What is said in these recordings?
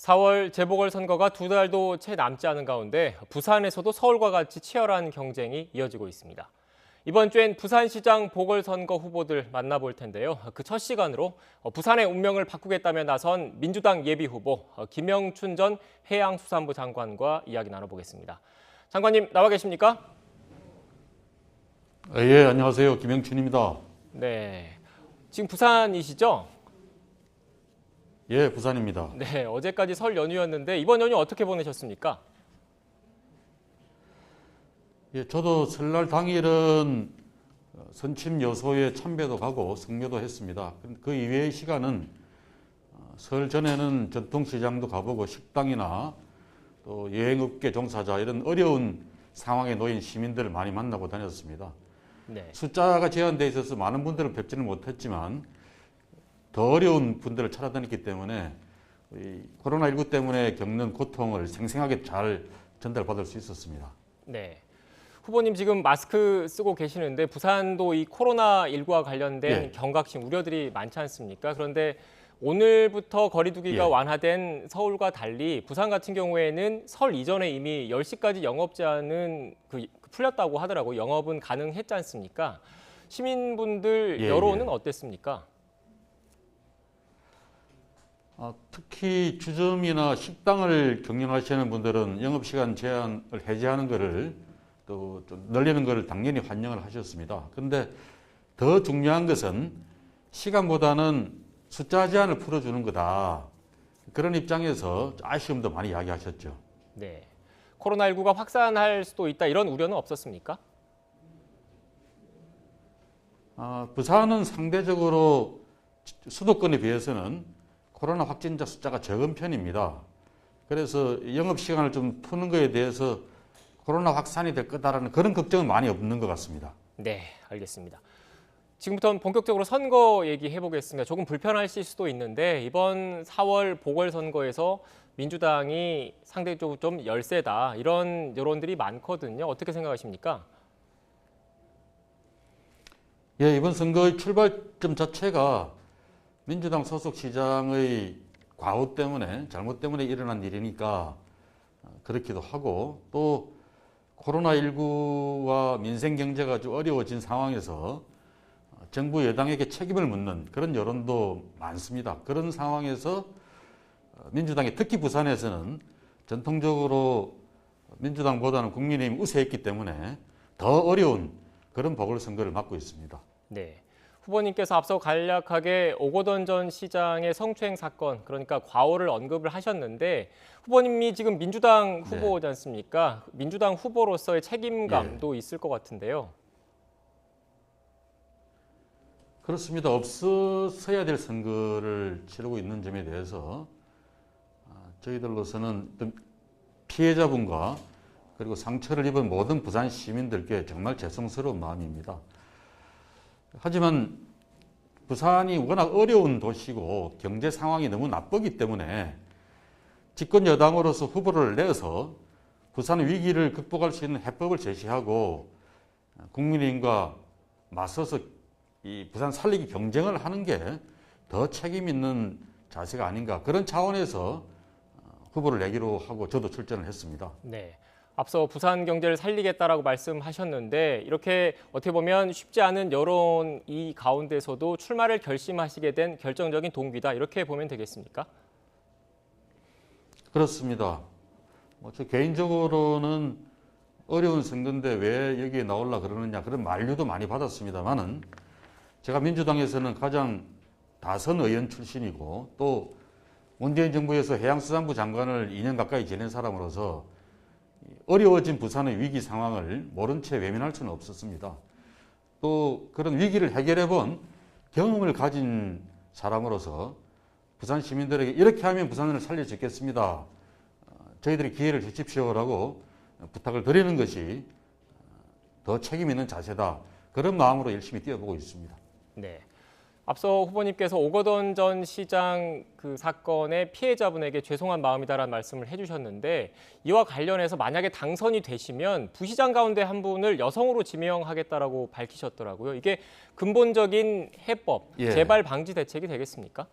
4월 재보궐선거가 두 달도 채 남지 않은 가운데 부산에서도 서울과 같이 치열한 경쟁이 이어지고 있습니다. 이번 주엔 부산시장 보궐선거 후보들 만나볼 텐데요. 그 첫 시간으로 부산의 운명을 바꾸겠다며 나선 민주당 예비후보 김영춘 전 해양수산부 장관과 이야기 나눠보겠습니다. 장관님 나와 계십니까? 예, 안녕하세요. 김영춘입니다. 네, 지금 부산이시죠? 예, 부산입니다. 네, 어제까지 설 연휴였는데 이번 연휴 어떻게 보내셨습니까? 예, 저도 설날 당일은 선침 여소에 참배도 가고 성묘도 했습니다. 그 이외의 시간은 설 전에는 전통시장도 가보고 식당이나 또 여행업계 종사자 이런 어려운 상황에 놓인 시민들을 많이 만나고 다녔습니다. 네. 숫자가 제한돼 있어서 많은 분들을 뵙지는 못했지만 더 어려운 분들을 찾아다녔기 때문에 이 코로나19 때문에 겪는 고통을 생생하게 잘 전달받을 수 있었습니다. 네. 후보님 지금 마스크 쓰고 계시는데 부산도 이 코로나19와 관련된 예. 경각심 우려들이 많지 않습니까? 그런데 오늘부터 거리두기가 예. 완화된 서울과 달리 부산 같은 경우에는 설 이전에 이미 10시까지 영업 제한은 풀렸다고 하더라고요. 영업은 가능했지 않습니까? 시민분들 예, 여론은 예. 어땠습니까? 특히 주점이나 식당을 경영하시는 분들은 영업시간 제한을 해제하는 것을 또 좀 늘리는 것을 당연히 환영을 하셨습니다. 그런데 더 중요한 것은 시간보다는 숫자 제한을 풀어주는 거다. 그런 입장에서 아쉬움도 많이 이야기하셨죠. 네. 코로나19가 확산할 수도 있다 이런 우려는 없었습니까? 부산은 상대적으로 수도권에 비해서는 코로나 확진자 숫자가 적은 편입니다. 그래서 영업시간을 좀 푸는 것에 대해서 코로나 확산이 될 거다라는 그런 걱정은 많이 없는 것 같습니다. 네, 알겠습니다. 지금부터는 본격적으로 선거 얘기해 보겠습니다. 조금 불편하실 수도 있는데 이번 4월 보궐선거에서 민주당이 상대적으로 좀 열세다 이런 여론들이 많거든요. 어떻게 생각하십니까? 예, 이번 선거의 출발점 자체가 민주당 소속 시장의 과오 때문에 잘못 때문에 일어난 일이니까 그렇기도 하고 또 코로나19와 민생 경제가 아주 어려워진 상황에서 정부 여당에게 책임을 묻는 그런 여론도 많습니다. 그런 상황에서 민주당이 특히 부산에서는 전통적으로 민주당보다는 국민의힘이 우세했기 때문에 더 어려운 그런 보궐선거를 맞고 있습니다. 네. 후보님께서 앞서 간략하게 오거돈 전 시장의 성추행 사건, 그러니까 과오를 언급을 하셨는데 후보님이 지금 민주당 후보지 않습니까? 민주당 후보로서의 책임감도 있을 것 같은데요. 그렇습니다. 없었어야 될 선거를 치르고 있는 점에 대해서 저희들로서는 피해자분과 그리고 상처를 입은 모든 부산 시민들께 정말 죄송스러운 마음입니다. 하지만 부산이 워낙 어려운 도시고 경제 상황이 너무 나쁘기 때문에 집권 여당으로서 후보를 내서 부산의 위기를 극복할 수 있는 해법을 제시하고 국민의힘과 맞서서 이 부산 살리기 경쟁을 하는 게 더 책임 있는 자세가 아닌가 그런 차원에서 후보를 내기로 하고 저도 출전을 했습니다. 네. 앞서 부산 경제를 살리겠다라고 말씀하셨는데 이렇게 어떻게 보면 쉽지 않은 여론 이 가운데서도 출마를 결심하시게 된 결정적인 동기다 이렇게 보면 되겠습니까? 그렇습니다. 저 개인적으로는 어려운 선거인데 왜 여기에 나오려 그러느냐 그런 만류도 많이 받았습니다만은 제가 민주당에서는 가장 다선 의원 출신이고 또 문재인 정부에서 해양수산부 장관을 2년 가까이 지낸 사람으로서 어려워진 부산의 위기 상황을 모른 채 외면할 수는 없었습니다. 또 그런 위기를 해결해 본 경험을 가진 사람으로서 부산 시민들에게 이렇게 하면 부산을 살릴 수 있겠습니다. 저희들이 기회를 주십시오라고 부탁을 드리는 것이 더 책임 있는 자세다. 그런 마음으로 열심히 뛰어보고 있습니다. 네. 앞서 후보님께서 오거돈 전 시장 그 사건의 피해자분에게 죄송한 마음이다라는 말씀을 해주셨는데 이와 관련해서 만약에 당선이 되시면 부시장 가운데 한 분을 여성으로 지명하겠다라고 밝히셨더라고요. 이게 근본적인 해법, 재발 방지 대책이 되겠습니까?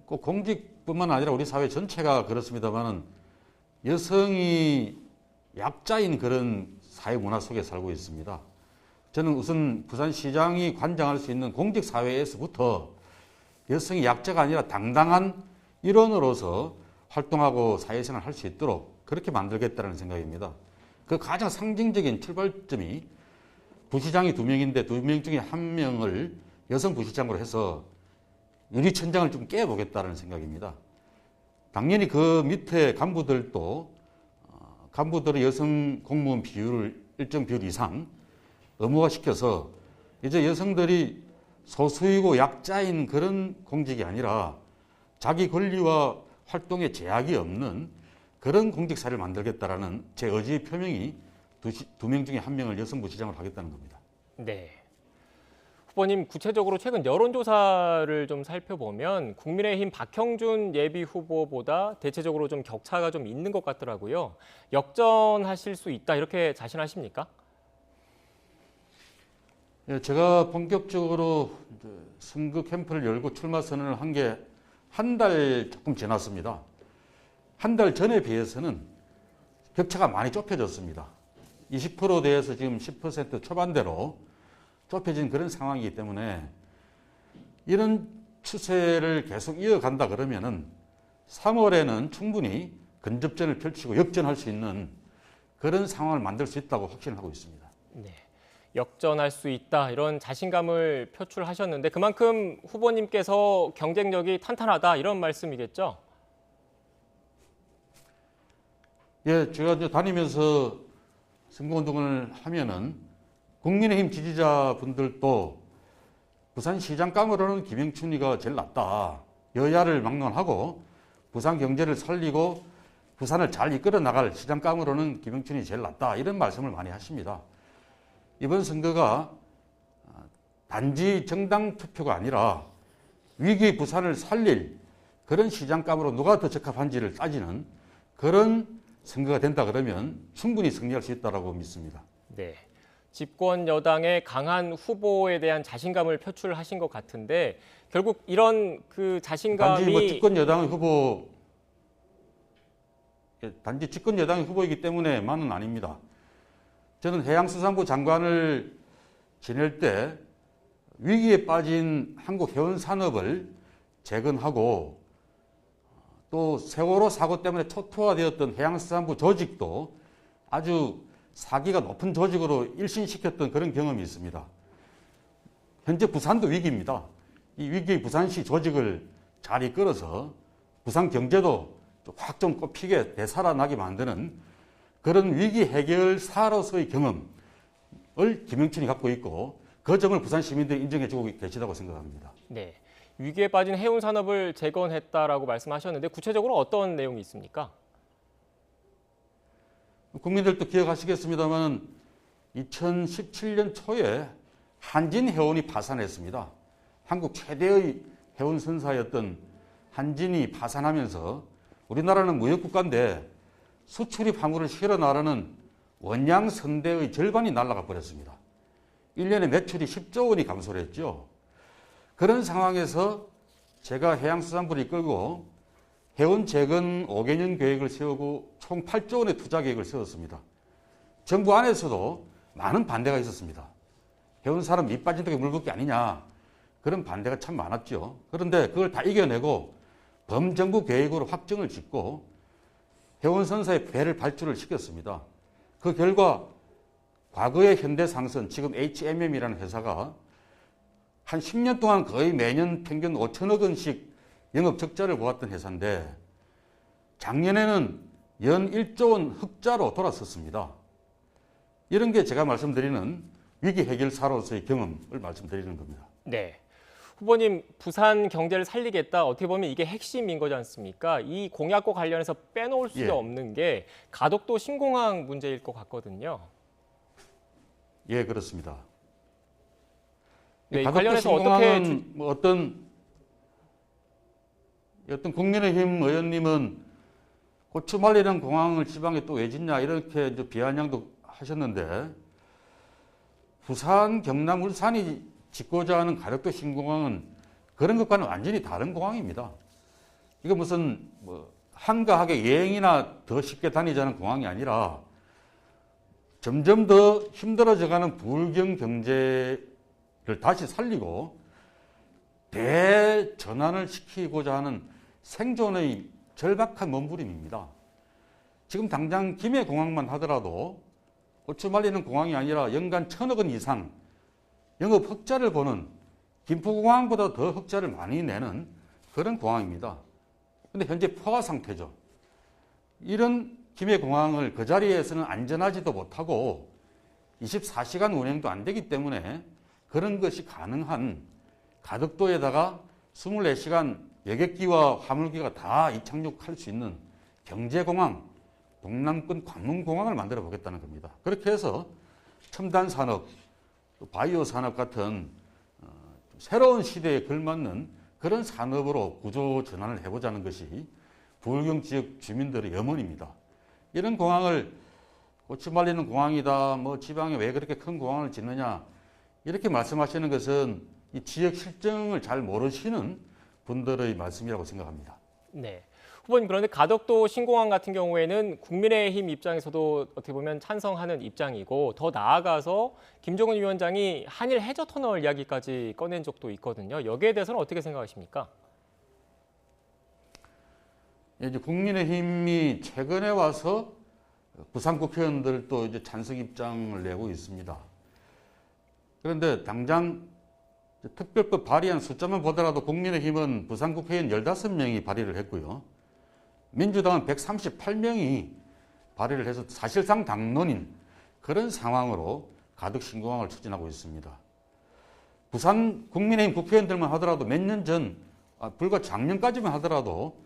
꼭 공직뿐만 아니라 우리 사회 전체가 그렇습니다만은 여성이 약자인 그런 사회 문화 속에 살고 있습니다. 저는 우선 부산시장이 관장할 수 있는 공직사회에서부터 여성이 약자가 아니라 당당한 일원으로서 활동하고 사회생활을 할 수 있도록 그렇게 만들겠다는 생각입니다. 그 가장 상징적인 출발점이 부시장이 2명인데 2명 중에 1명을 여성 부시장으로 해서 유리천장을 좀 깨보겠다는 생각입니다. 당연히 그 밑에 간부들의 여성 공무원 비율을 일정 비율 이상 의무화시켜서 이제 여성들이 소수이고 약자인 그런 공직이 아니라 자기 권리와 활동에 제약이 없는 그런 공직사를 만들겠다라는 제 의지의 표명이 2명 중에 1명을 여성 부시장으로 하겠다는 겁니다. 네. 후보님, 구체적으로 최근 여론조사를 좀 살펴보면 국민의힘 박형준 예비 후보보다 대체적으로 좀 격차가 좀 있는 것 같더라고요. 역전하실 수 있다 이렇게 자신하십니까? 예, 제가 본격적으로 선거 캠프를 열고 출마 선언을 한 게 한 달 조금 지났습니다. 한 달 전에 비해서는 격차가 많이 좁혀졌습니다. 20%대에서 지금 10% 초반대로 좁혀진 그런 상황이기 때문에 이런 추세를 계속 이어간다 그러면은 3월에는 충분히 근접전을 펼치고 역전할 수 있는 그런 상황을 만들 수 있다고 확신을 하고 있습니다. 네. 역전할 수 있다 이런 자신감을 표출하셨는데 그만큼 후보님께서 경쟁력이 탄탄하다 이런 말씀이겠죠? 예, 제가 이제 다니면서 선거운동을 하면은 국민의힘 지지자분들도 부산시장감으로는 김영춘이가 제일 낫다. 여야를 막론하고 부산 경제를 살리고 부산을 잘 이끌어 나갈 시장감으로는 김영춘이 제일 낫다. 이런 말씀을 많이 하십니다. 이번 선거가 단지 정당 투표가 아니라 위기 부산을 살릴 그런 시장감으로 누가 더 적합한지를 따지는 그런 선거가 된다 그러면 충분히 승리할 수 있다고 믿습니다. 네. 집권 여당의 강한 후보에 대한 자신감을 표출하신 것 같은데 결국 이런 그 자신감이 단지 집권 여당의 후보 단지 집권 여당의 후보이기 때문에만은 아닙니다. 저는 해양수산부 장관을 지낼 때 위기에 빠진 한국 해운 산업을 재건하고 또 세월호 사고 때문에 초토화되었던 해양수산부 조직도 아주 사기가 높은 조직으로 일신시켰던 그런 경험이 있습니다. 현재 부산도 위기입니다. 이 위기의 부산시 조직을 잘 이끌어서 부산 경제도 확 좀 꽃피게 되살아나게 만드는 그런 위기 해결사로서의 경험을 김영춘이 갖고 있고 그 점을 부산 시민들이 인정해주고 계시다고 생각합니다. 네. 위기에 빠진 해운 산업을 재건했다라고 말씀하셨는데 구체적으로 어떤 내용이 있습니까? 국민들도 기억하시겠습니다만 2017년 초에 한진해운이 파산했습니다. 한국 최대의 해운 선사였던 한진이 파산하면서 우리나라는 무역국가인데 수출입 화물을 실어 나르는 원양 선대의 절반이 날아가 버렸습니다. 1년에 매출이 10조 원이 감소를 했죠. 그런 상황에서 제가 해양수산부를 이끌고 해운 재건 5개년 계획을 세우고 총 8조 원의 투자 계획을 세웠습니다. 정부 안에서도 많은 반대가 있었습니다. 해운 산업 밑 빠진 덕에 물 붓기 아니냐 그런 반대가 참 많았죠. 그런데 그걸 다 이겨내고 범정부 계획으로 확정을 짓고 해운선사의 배를 발주를 시켰습니다. 그 결과 과거의 현대상선, 지금 HMM이라는 회사가 한 10년 동안 거의 매년 평균 5천억 원씩 영업 적자를 보았던 회사인데 작년에는 연 1조 원 흑자로 돌아섰습니다. 이런 게 제가 말씀드리는 위기 해결사로서의 경험을 말씀드리는 겁니다. 네. 후보님, 부산 경제를 살리겠다. 어떻게 보면 이게 핵심인 거지 않습니까? 이 공약과 관련해서 빼놓을 수 없는 게 가덕도 신공항 문제일 것 같거든요. 예, 그렇습니다. 네, 이 가덕도 관련해서 신공항은 뭐 어떤 국민의힘 의원님은 고추말리는 공항을 지방에 또 왜 짓냐 이렇게 이제 비아냥도 하셨는데 부산, 경남, 울산이 짓고자 하는 가덕도 신공항은 그런 것과는 완전히 다른 공항입니다. 이거 무슨 뭐 한가하게 여행이나 더 쉽게 다니자는 공항이 아니라 점점 더 힘들어져가는 불경 경제를 다시 살리고 대전환을 시키고자 하는 생존의 절박한 몸부림입니다. 지금 당장 김해공항만 하더라도 고추 말리는 공항이 아니라 연간 1,000억 원 이상 영업 흑자를 보는 김포공항보다 더 흑자를 많이 내는 그런 공항입니다. 그런데 현재 포화 상태죠. 이런 김해공항을 그 자리에서는 안전하지도 못하고 24시간 운행도 안 되기 때문에 그런 것이 가능한 가덕도에다가 24시간 여객기와 화물기가 다 이착륙할 수 있는 경제공항, 동남권 관문공항을 만들어 보겠다는 겁니다. 그렇게 해서 첨단 산업, 바이오 산업 같은 새로운 시대에 걸맞는 그런 산업으로 구조 전환을 해보자는 것이 부울경 지역 주민들의 염원입니다. 이런 공항을 고추 말리는 공항이다, 뭐 지방에 왜 그렇게 큰 공항을 짓느냐, 이렇게 말씀하시는 것은 이 지역 실정을 잘 모르시는 분들의 말씀이라고 생각합니다. 네. 후보님, 그런데 가덕도 신공항 같은 경우에는 국민의힘 입장에서도 어떻게 보면 찬성하는 입장이고, 더 나아가서 김종은 위원장이 한일 해저 터널 이야기까지 꺼낸 적도 있거든요. 여기에 대해서는 어떻게 생각하십니까? 이제 국민의힘이 최근에 와서 부산 국회의원들도 이제 찬성 입장을 내고 있습니다. 그런데 당장 특별법 발의안 숫자만 보더라도 국민의힘은 부산 국회의원 15명이 발의를 했고요. 민주당은 138명이 발의를 해서 사실상 당론인 그런 상황으로 가덕 신공항을 추진하고 있습니다. 부산 국민의힘 국회의원들만 하더라도 몇 년 전, 불과 작년까지만 하더라도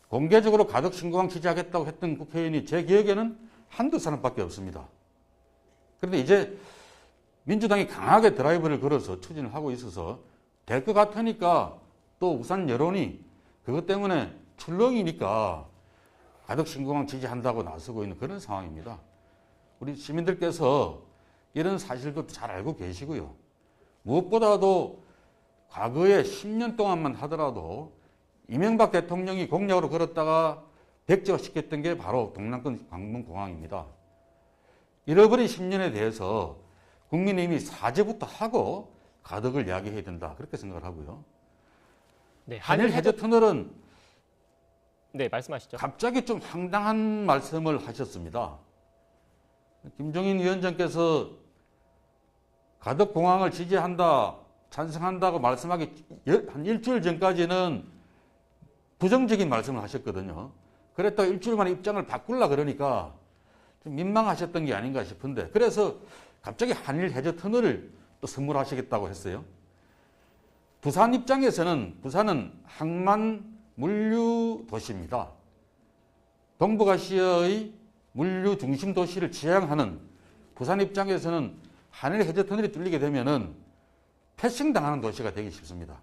공개적으로 가덕 신공항 지지하겠다고 했던 국회의원이 제 기억에는 한두 사람밖에 없습니다. 그런데 이제 민주당이 강하게 드라이브를 걸어서 추진을 하고 있어서 될 것 같으니까 또 우산 여론이 그것 때문에 출렁이니까 가덕 신공항 지지한다고 나서고 있는 그런 상황입니다. 우리 시민들께서 이런 사실도 잘 알고 계시고요. 무엇보다도 과거에 10년 동안만 하더라도 이명박 대통령이 공약으로 걸었다가 백지화시켰던 게 바로 동남권 관문공항입니다. 잃어버린 10년에 대해서 국민의힘이 사죄부터 하고 가덕을 이야기해야 된다, 그렇게 생각을 하고요. 네, 한일 해저 터널은 네, 말씀하시죠. 갑자기 좀 황당한 말씀을 하셨습니다. 김종인 위원장께서 가덕공항을 지지한다, 찬성한다고 말씀하기 한 일주일 전까지는 부정적인 말씀을 하셨거든요. 그랬다가 일주일 만에 입장을 바꾸려 그러니까 좀 민망하셨던 게 아닌가 싶은데, 그래서 갑자기 한일 해저 터널을 또 선물하시겠다고 했어요. 부산 입장에서는 부산은 항만 물류 도시입니다. 동북아시아의 물류 중심 도시를 지향하는 부산 입장에서는 한일 해저 터널이 뚫리게 되면은 패싱당하는 도시가 되기 쉽습니다.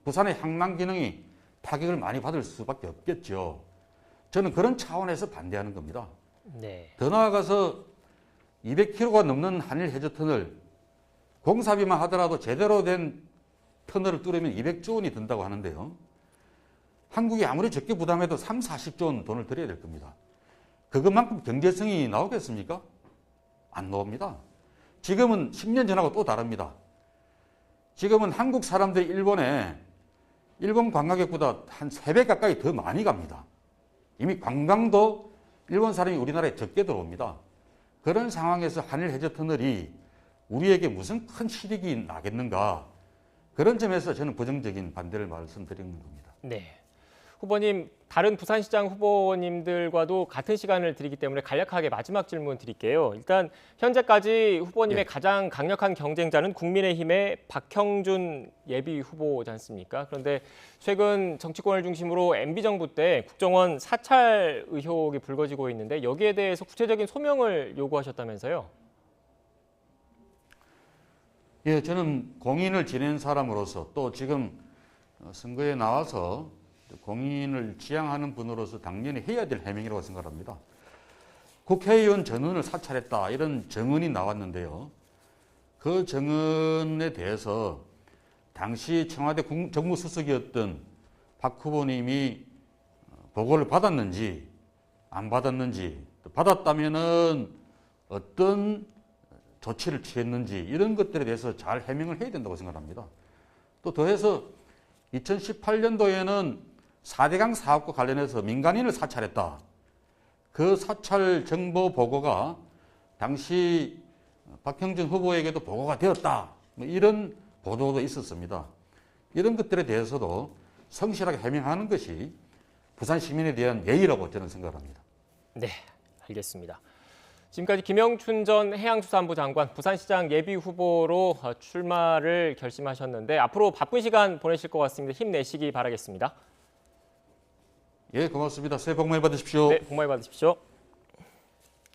부산의 항만 기능이 타격을 많이 받을 수밖에 없겠죠. 저는 그런 차원에서 반대하는 겁니다. 네. 더 나아가서 200km가 넘는 한일 해저 터널, 공사비만 하더라도 제대로 된 터널을 뚫으면 200조 원이 든다고 하는데요. 한국이 아무리 적게 부담해도 3, 40조 원 돈을 들여야 될 겁니다. 그것만큼 경제성이 나오겠습니까? 안 나옵니다. 지금은 10년 전하고 또 다릅니다. 지금은 한국 사람들이 일본에 일본 관광객보다 한 3배 가까이 더 많이 갑니다. 이미 관광도 일본 사람이 우리나라에 적게 들어옵니다. 그런 상황에서 한일 해저 터널이 우리에게 무슨 큰 실익이 나겠는가, 그런 점에서 저는 부정적인 반대를 말씀드리는 겁니다. 네. 후보님, 다른 부산시장 후보님들과도 같은 시간을 드리기 때문에 간략하게 마지막 질문 드릴게요. 일단 현재까지 후보님의 가장 강력한 경쟁자는 국민의힘의 박형준 예비 후보지 않습니까? 그런데 최근 정치권을 중심으로 MB정부 때 국정원 사찰 의혹이 불거지고 있는데 여기에 대해서 구체적인 소명을 요구하셨다면서요? 예, 저는 공인을 지낸 사람으로서 또 지금 선거에 나와서 공인을 지향하는 분으로서 당연히 해야 될 해명이라고 생각합니다. 국회의원 전원을 사찰했다, 이런 정언이 나왔는데요. 그 정언에 대해서 당시 청와대 정무수석이었던 박 후보님이 보고를 받았는지 안 받았는지, 또 받았다면은 어떤 조치를 취했는지 이런 것들에 대해서 잘 해명을 해야 된다고 생각합니다. 또 더해서 2018년도에는 4대강 사업과 관련해서 민간인을 사찰했다. 그 사찰 정보 보고가 당시 박형준 후보에게도 보고가 되었다. 뭐 이런 보도도 있었습니다. 이런 것들에 대해서도 성실하게 해명하는 것이 부산 시민에 대한 예의라고 저는 생각합니다. 네, 알겠습니다. 지금까지 김영춘 전 해양수산부 장관 부산시장 예비 후보로 출마를 결심하셨는데 앞으로 바쁜 시간 보내실 것 같습니다. 힘내시기 바라겠습니다. 예, 고맙습니다. 새해 복 많이 받으십시오. 네, 복 많이 받으십시오.